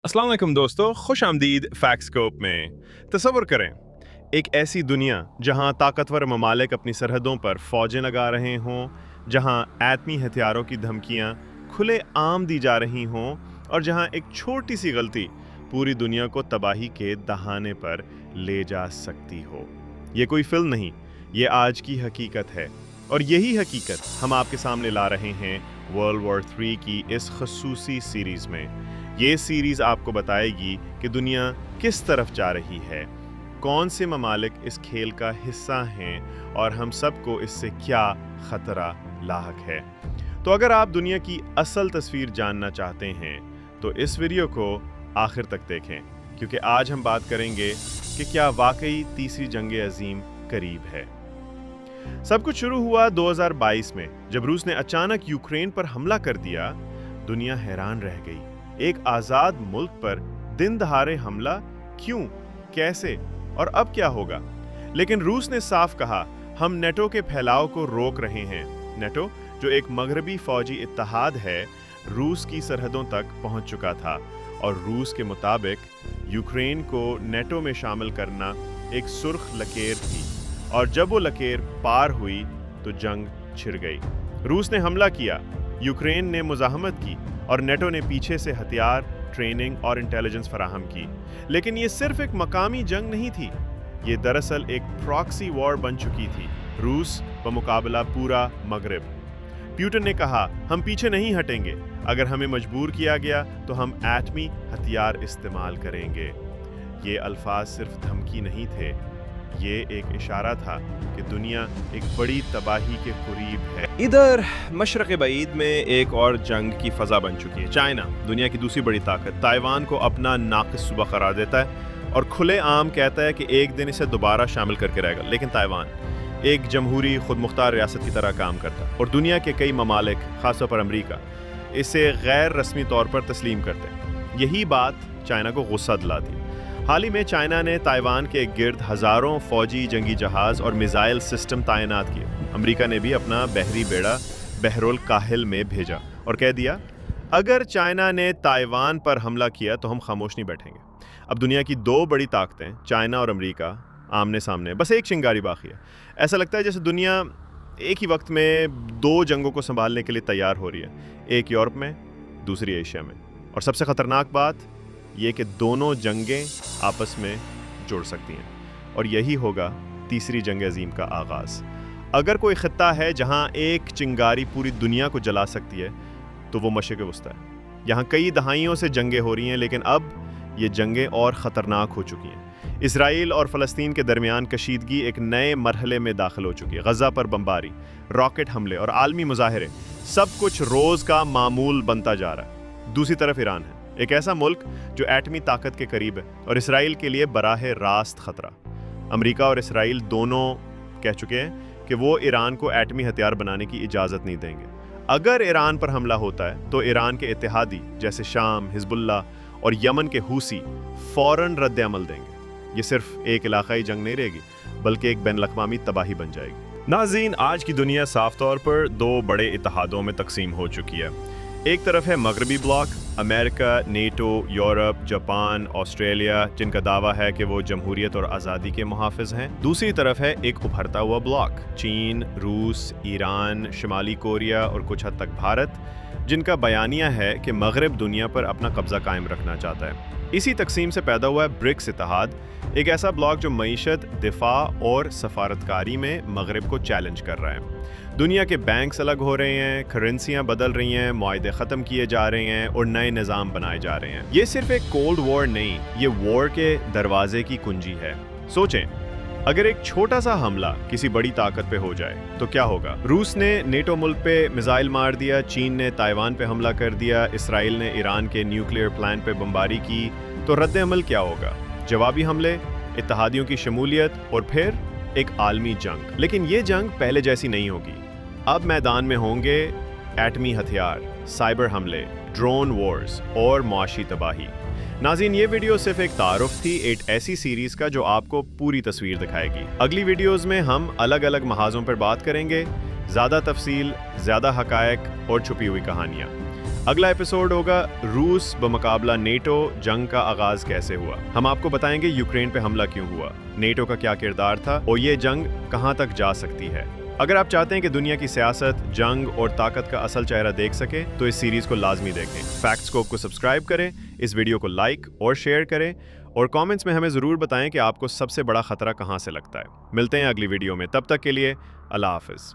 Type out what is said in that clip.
अस्सलाम वालेकुम दोस्तों, खुश आमदीद फैक्टस्कोप में। तसव्वुर करें, एक ऐसी दुनिया जहां ताकतवर ममालिक अपनी सरहदों पर फौजें लगा रहे हों, जहां एटमी हथियारों की धमकियां खुले आम दी जा रही हों और जहां एक छोटी सी गलती पूरी दुनिया को तबाही के दहाने पर ले जा सकती हो। ये कोई फिल्म नहीं, ये आज की हकीकत है और यही हकीकत हम आपके सामने ला रहे हैं वर्ल्ड वॉर 3 की इस खसूसी सीरीज़ में। ये सीरीज़ आपको बताएगी कि दुनिया किस तरफ जा रही है, कौन से ममालिक इस खेल का हिस्सा हैं और हम सबको इससे क्या ख़तरा लाहक है। तो अगर आप दुनिया की असल तस्वीर जानना चाहते हैं तो इस वीडियो को आखिर तक देखें, क्योंकि आज हम बात करेंगे कि क्या वाकई तीसरी जंग अजीम करीब है। सब कुछ शुरू हुआ 2022 में, जब रूस ने अचानक यूक्रेन पर हमला कर दिया। दुनिया हैरान रह गई, एक आज़ाद मुल्क पर दिन दहाड़े हमला, क्यों, कैसे और अब क्या होगा। लेकिन रूस ने साफ कहा, हम नेटो के फैलाव को रोक रहे हैं। नेटो, जो एक मगरबी फौजी इत्तेहाद है, रूस की सरहदों तक पहुंच चुका था और रूस के मुताबिक यूक्रेन को नेटो में शामिल करना एक सुर्ख लकीर थी, और जब वो लकीर पार हुई तो जंग छिड़ गई। रूस ने हमला किया, यूक्रेन ने मुज़ाहमत की और नेटो ने पीछे से हथियार, ट्रेनिंग और इंटेलिजेंस फराहम की। लेकिन ये सिर्फ एक मकामी जंग नहीं थी, ये दरअसल एक प्रॉक्सी वॉर बन चुकी थी, रूस बमुकाबला पूरा मगरिब। प्यूटन ने कहा, हम पीछे नहीं हटेंगे, अगर हमें मजबूर किया गया तो हम एटमी हथियार इस्तेमाल करेंगे। ये अल्फाज सिर्फ धमकी नहीं थे, ये एक इशारा था कि दुनिया एक बड़ी तबाही के करीब है। इधर मशरक़ बईद में एक और जंग की फ़ज़ा बन चुकी है। चाइना, दुनिया की दूसरी बड़ी ताकत, ताइवान को अपना नाक़िस सूबा करार देता है और खुले आम कहता है कि एक दिन इसे दोबारा शामिल करके रहेगा। लेकिन ताइवान एक जमहूरी खुद मुख्तार रियासत की तरह काम करता है और दुनिया के कई ममालिक, ख़ासतौर पर अमरीका, इसे गैर रस्मी तौर पर तस्लीम करते हैं। यही बात चाइना को गुस्सा दिलाती है। हाल ही में चाइना ने ताइवान के गिर्द हज़ारों फ़ौजी जंगी जहाज़ और मिसाइल सिस्टम तैनात किए। अमेरिका ने भी अपना बहरी बेड़ा बहरुल काहिल में भेजा और कह दिया, अगर चाइना ने ताइवान पर हमला किया तो हम खामोश नहीं बैठेंगे। अब दुनिया की दो बड़ी ताकतें, चाइना और अमेरिका, आमने सामने, बस एक चिंगारी बाकी है। ऐसा लगता है जैसे दुनिया एक ही वक्त में दो जंगों को संभालने के लिए तैयार हो रही है, एक यूरोप में, दूसरी एशिया में। और सबसे ख़तरनाक बात ये कि दोनों जंगें आपस में जुड़ सकती हैं और यही होगा तीसरी जंग अजीम का आगाज़। अगर कोई ख़ित्ता है जहां एक चिंगारी पूरी दुनिया को जला सकती है तो वो मशरिक़ वस्ता है। यहाँ कई दहाइयों से जंगें हो रही हैं, लेकिन अब ये जंगें और ख़तरनाक हो चुकी हैं। इसराइल और फ़लस्तीन के दरमियान कशीदगी एक नए मरहले में दाखिल हो चुकी है। गज़ा पर बमबारी, रॉकेट हमले और आलमी मुज़ाहरे, सब कुछ रोज़ का मामूल बनता जा रहा है। दूसरी तरफ ईरान है, एक ऐसा मुल्क जो एटमी ताकत के करीब है और इसराइल के लिए बराह रास्त खतरा। अमेरिका और इसराइल दोनों कह चुके हैं कि वो ईरान को एटमी हथियार बनाने की इजाज़त नहीं देंगे। अगर ईरान पर हमला होता है तो ईरान के इत्तेहादी जैसे शाम, हिजबुल्ला और यमन के हूसी फ़ौरन रद्द अमल देंगे। ये सिर्फ एक इलाकाई जंग नहीं रहेगी, बल्कि एक बैनुल-अक़वामी तबाही बन जाएगी। नाज़रीन, आज की दुनिया साफ तौर पर दो बड़े इत्तेहादों में तकसीम हो चुकी है। एक तरफ है मगरबी block, America, NATO, Europe, Japan, Australia, जिनका दावा है कि वो जमहूरियत और आज़ादी के मुहाफ़िज़ हैं। दूसरी तरफ है एक उभरता हुआ ब्लॉक, चीन, रूस, ईरान, शुमाली कोरिया और कुछ हद तक भारत, जिनका बयानिया है कि मगरब दुनिया पर अपना कब्ज़ा कायम रखना चाहता है। इसी तकसीम से पैदा हुआ है ब्रिक्स इत्तेहाद, एक ऐसा ब्लॉक जो मईशत, दिफा और सफारतकारी में मगरब को चैलेंज कर रहा है। दुनिया के बैंक्स अलग हो रहे हैं, करेंसियाँ बदल रही हैं, मुआहदे ख़त्म किए जा रहे हैं और नए निज़ाम बनाए जा रहे हैं। ये सिर्फ एक कोल्ड वॉर नहीं, ये वॉर के दरवाजे की कुंजी है। सोचें, अगर एक छोटा सा हमला किसी बड़ी ताकत पे हो जाए तो क्या होगा। रूस ने नेटो मुल्क पे मिसाइल मार दिया, चीन ने ताइवान पे हमला कर दिया, इसराइल ने ईरान के न्यूक्लियर प्लांट पे बमबारी की, तो रद्द अमल क्या होगा। जवाबी हमले, इत्तेहादियों की शमूलियत और फिर एक आलमी जंग। लेकिन ये जंग पहले जैसी नहीं होगी। अब मैदान में होंगे एटमी हथियार, साइबर हमले, ड्रोन वॉर्स और मुआशी तबाही। नाज़रीन, ये वीडियो सिर्फ एक तारुफ थी एक ऐसी सीरीज़ का जो आपको पूरी तस्वीर दिखाएगी। अगली वीडियोज़ में हम अलग अलग महाज़ों पर बात करेंगे, ज़्यादा तफसील, ज़्यादा हक़ायक़ और छुपी हुई कहानियाँ। اگلا ایپیسوڈ ہوگا روس بمقابلہ نیٹو جنگ کا آغاز کیسے ہوا۔ ہم آپ کو بتائیں گے یوکرین پہ حملہ کیوں ہوا، نیٹو کا کیا کردار تھا اور یہ جنگ کہاں تک جا سکتی ہے۔ اگر آپ چاہتے ہیں کہ دنیا کی سیاست، جنگ اور طاقت کا اصل چہرہ دیکھ سکیں تو اس سیریز کو لازمی دیکھیں۔ فیکٹ اسکوپ کو سبسکرائب کریں، اس ویڈیو کو لائک اور شیئر کریں اور کامنٹس میں ہمیں ضرور بتائیں کہ آپ کو سب سے بڑا خطرہ کہاں سے لگتا ہے۔ ملتے ہیں اگلی ویڈیو میں، تب تک کے لیے اللہ حافظ۔